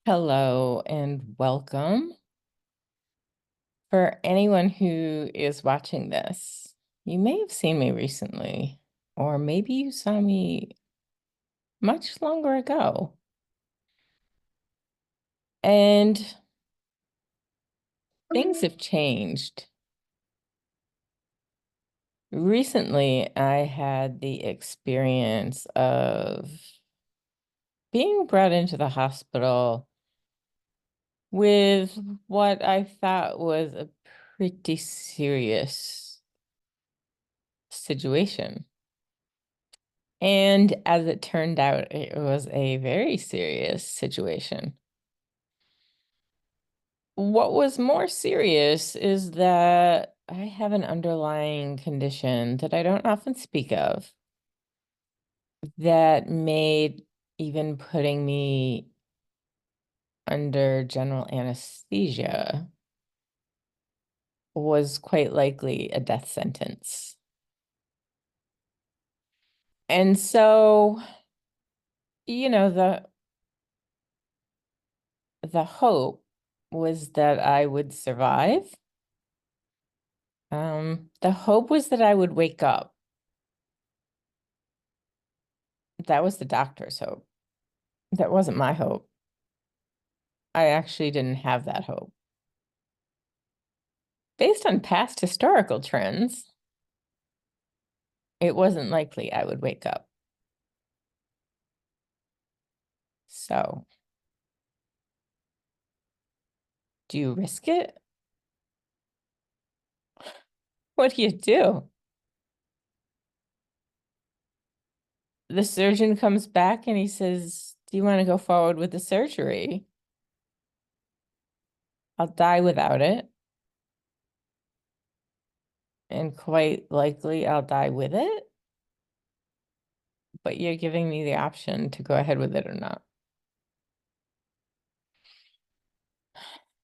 Hello and welcome. For anyone who is watching this, you may have seen me recently, or maybe you saw me much longer ago. And things have changed. Recently, I had the experience of being brought into the hospital with what I thought was a pretty serious situation. And as it turned out, it was a very serious situation. What was more serious is that I have an underlying condition that I don't often speak of that made even putting me under general anesthesia was quite likely a death sentence. And so, you know, the hope was that I would survive. The hope was that I would wake up. That was the doctor's hope. That wasn't my hope. I actually didn't have that hope. Based on past historical trends, it wasn't likely I would wake up. So, do you risk it? What do you do? The surgeon comes back and he says, "Do you want to go forward with the surgery? I'll die without it. And quite likely I'll die with it. But you're giving me the option to go ahead with it or not."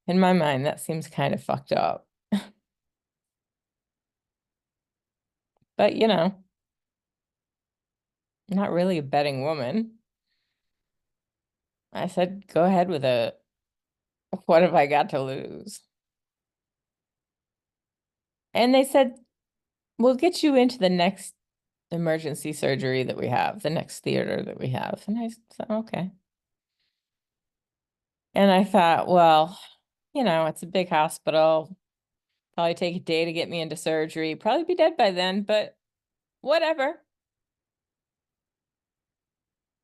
In my mind, that seems kind of fucked up. But, not really a betting woman. I said, go ahead with it. What have I got to lose? And they said, we'll get you into the next emergency surgery that we have, the next theater that we have. And I said, okay. And I thought, well, it's a big hospital. Probably take a day to get me into surgery. Probably be dead by then, but whatever.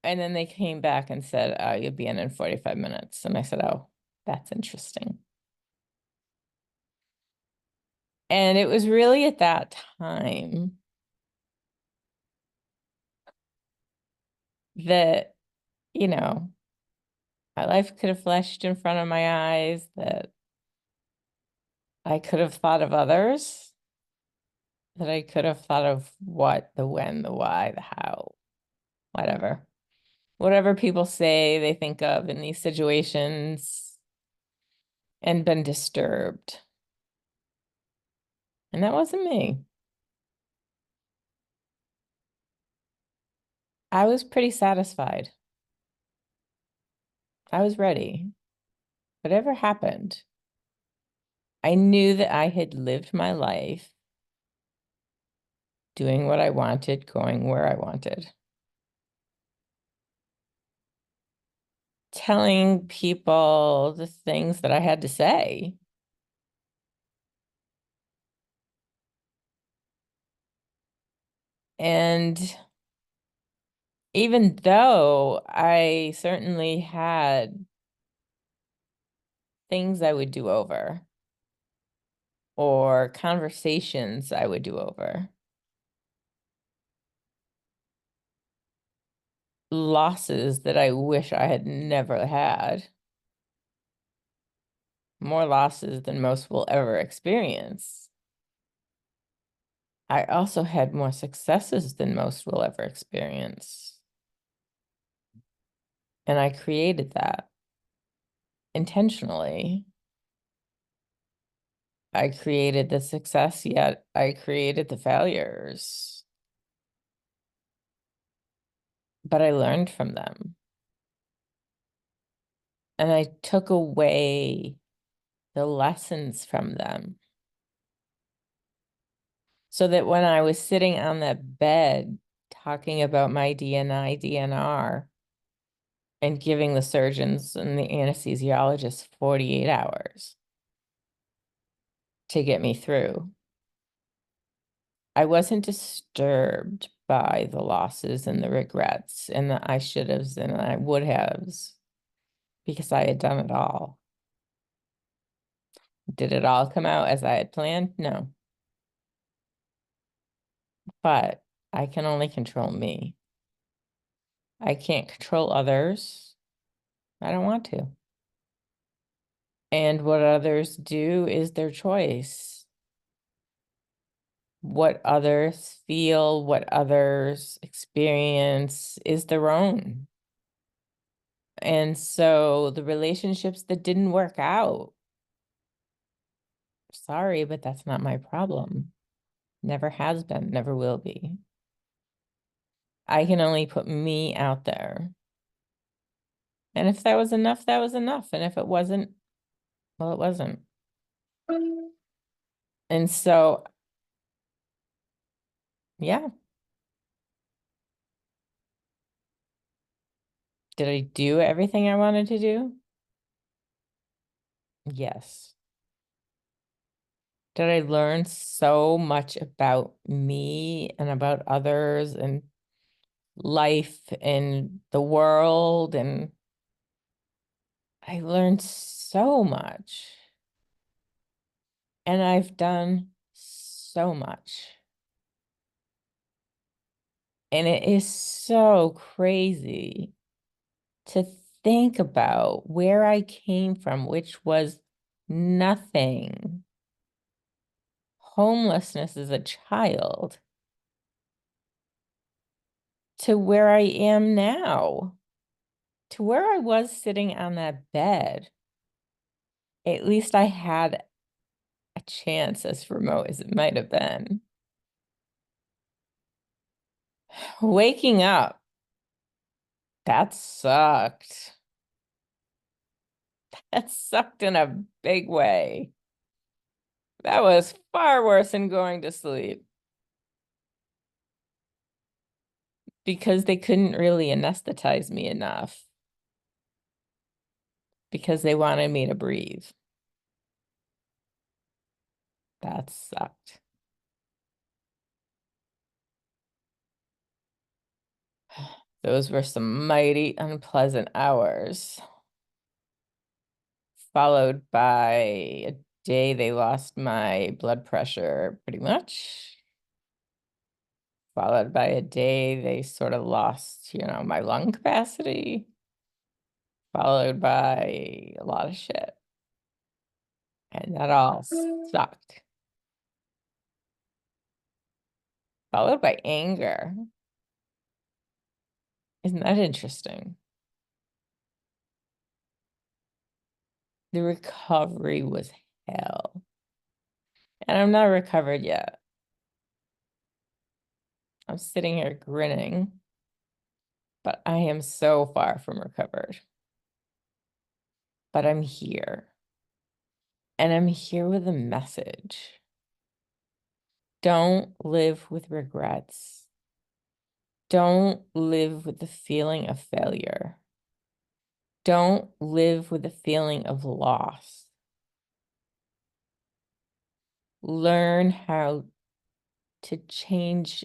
And then they came back and said, oh, you'll be in 45 minutes. And I said, oh, that's interesting. And it was really at that time that, you know, my life could have flashed in front of my eyes, that I could have thought of others, that I could have thought of what, the when, the why, the how, whatever. Whatever people say they think of in these situations and been disturbed. And that wasn't me. I was pretty satisfied. I was ready. Whatever happened, I knew that I had lived my life doing what I wanted, going where I wanted, telling people the things that I had to say. And even though I certainly had things I would do over or conversations I would do over, losses that I wish I had never had, more losses than most will ever experience. I also had more successes than most will ever experience. And I created that intentionally. I created the success, yet I created the failures. But I learned from them. and I took away the lessons from them. So that when I was sitting on that bed talking about my DNI, DNR, and giving the surgeons and the anesthesiologist 48 hours to get me through, I wasn't disturbed by the losses and the regrets and the I should haves and I would haves because I had done it all. Did it all come out as I had planned? No. But I can only control me. I can't control others. I don't want to. And what others do is their choice. What others feel, what others experience is their own. And so the relationships that didn't work out, sorry, but that's not my problem. Never has been, never will be. I can only put me out there. And if that was enough, that was enough. And if it wasn't, well, it wasn't. And so, yeah. Did I do everything I wanted to do? Yes. Did I learn so much about me and about others and life and the world? And I learned so much. And I've done so much. And it is so crazy to think about where I came from, which was nothing. Homelessness as a child to where I am now, to where I was sitting on that bed. At least I had a chance, as remote as it might have been. Waking up, that sucked. That sucked in a big way. That was far worse than going to sleep because they couldn't really anesthetize me enough because they wanted me to breathe. That sucked. Those were some mighty unpleasant hours, followed by a day they lost my blood pressure pretty much, followed by a day they sort of lost, my lung capacity, followed by a lot of shit. And that all sucked. Followed by anger. Isn't that interesting? The recovery was hell. And I'm not recovered yet. I'm sitting here grinning, but I am so far from recovered. But I'm here. And I'm here with a message. Don't live with regrets. Don't live with the feeling of failure. Don't live with the feeling of loss. Learn how to change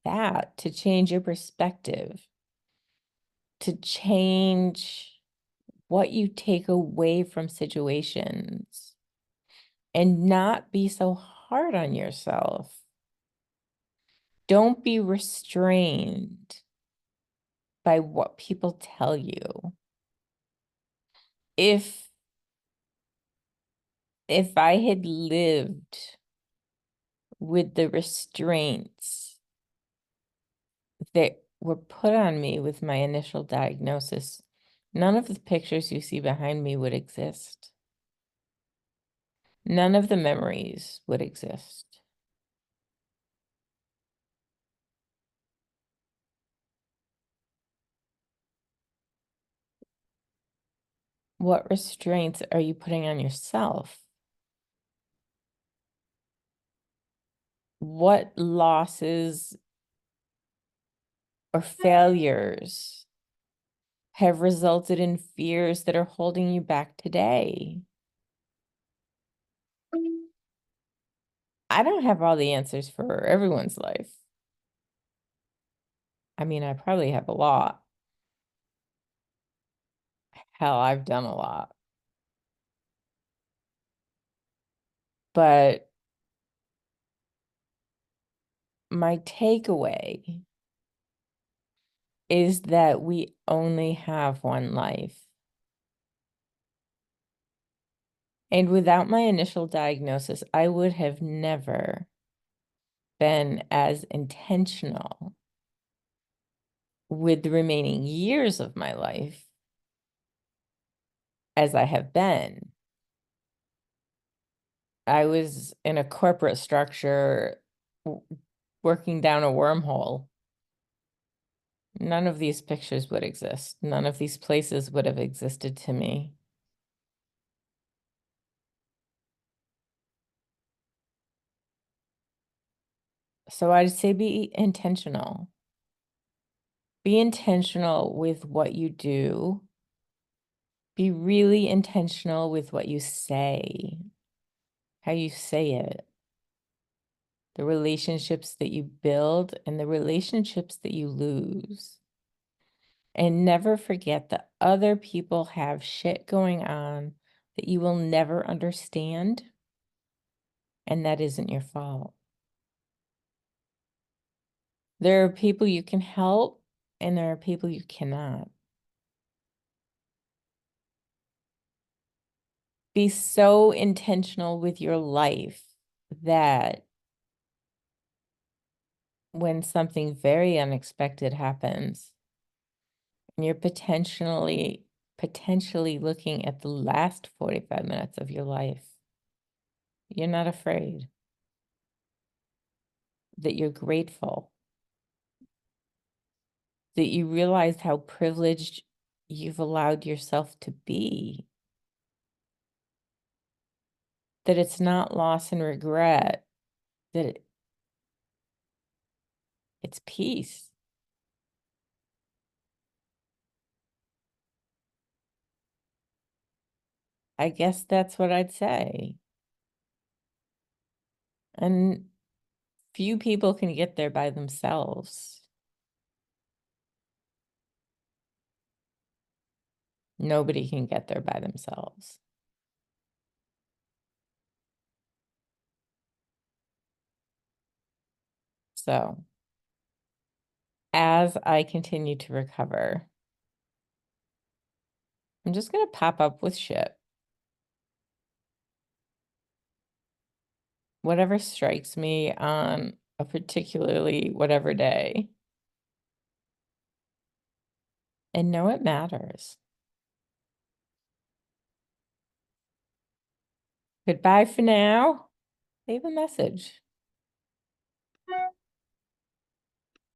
that, to change your perspective, to change what you take away from situations and not be so hard on yourself. Don't be restrained by what people tell you. If I had lived with the restraints that were put on me with my initial diagnosis, none of the pictures you see behind me would exist. None of the memories would exist. What restraints are you putting on yourself? What losses or failures have resulted in fears that are holding you back today? I don't have all the answers for everyone's life. I mean, I probably have a lot. Hell, I've done a lot. But my takeaway is that we only have one life. And without my initial diagnosis, I would have never been as intentional with the remaining years of my life as I have been. I was in a corporate structure working down a wormhole. None of these pictures would exist. None of these places would have existed to me. So I'd say be intentional. Be intentional with what you do. Be really intentional with what you say, how you say it, the relationships that you build and the relationships that you lose. And never forget that other people have shit going on that you will never understand, and that isn't your fault. There are people you can help, and there are people you cannot. Be so intentional with your life that when something very unexpected happens, and you're potentially looking at the last 45 minutes of your life, you're not afraid, that you're grateful, that you realize how privileged you've allowed yourself to be, that it's not loss and regret, that it's peace. I guess that's what I'd say. And few people can get there by themselves. Nobody can get there by themselves. So as I continue to recover, I'm just going to pop up with shit. Whatever strikes me on a particularly whatever day. And know it matters. Goodbye for now. Leave a message.